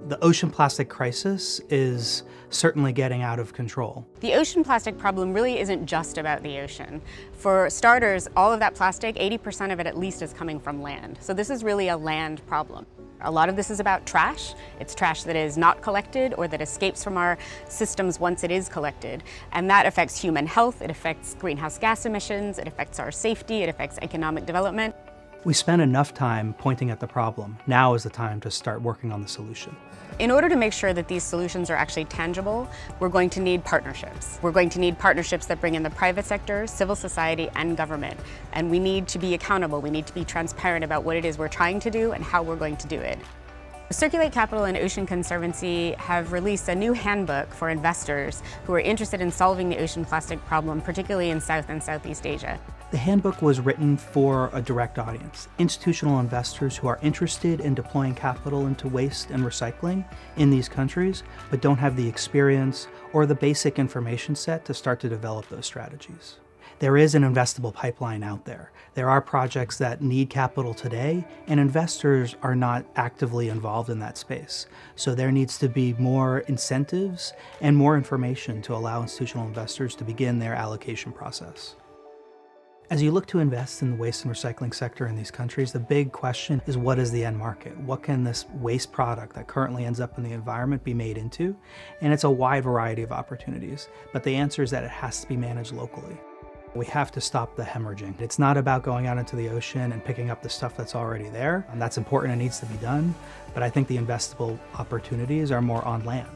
The ocean plastic crisis is certainly getting out of control. The ocean plastic problem really isn't just about the ocean. For starters, all of that plastic, 80% of it at least, is coming from land. So this is really a land problem. A lot of this is about trash. It's trash that is not collected or that escapes from our systems once it is collected. And that affects human health, it affects greenhouse gas emissions, it affects our safety, it affects economic development. We spent enough time pointing at the problem. Now is the time to start working on the solution. In order to make sure that these solutions are actually tangible, we're going to need partnerships. We're going to need partnerships that bring in the private sector, civil society, and government. And we need to be accountable. We need to be transparent about what it is we're trying to do and how we're going to do it. Circulate Capital and Ocean Conservancy have released a new handbook for investors who are interested in solving the ocean plastic problem, particularly in South and Southeast Asia. The handbook was written for a direct audience, institutional investors who are interested in deploying capital into waste and recycling in these countries, but don't have the experience or the basic information set to start to develop those strategies. There is an investable pipeline out there. There are projects that need capital today, and investors are not actively involved in that space. So there needs to be more incentives and more information to allow institutional investors to begin their allocation process. As you look to invest in the waste and recycling sector in these countries, the big question is, what is the end market? What can this waste product that currently ends up in the environment be made into? And it's a wide variety of opportunities, but the answer is that it has to be managed locally. We have to stop the hemorrhaging. It's not about going out into the ocean and picking up the stuff that's already there, and that's important and needs to be done, but I think the investable opportunities are more on land.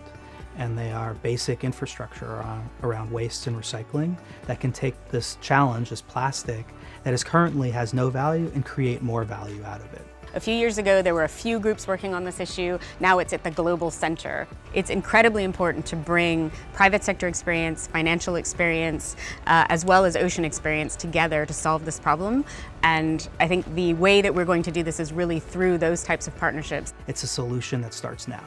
And they are basic infrastructure around waste and recycling that can take this challenge, this plastic, that currently has no value, and create more value out of it. A few years ago, there were a few groups working on this issue. Now it's at the global center. It's incredibly important to bring private sector experience, financial experience, as well as ocean experience together to solve this problem. And I think the way that we're going to do this is really through those types of partnerships. It's a solution that starts now.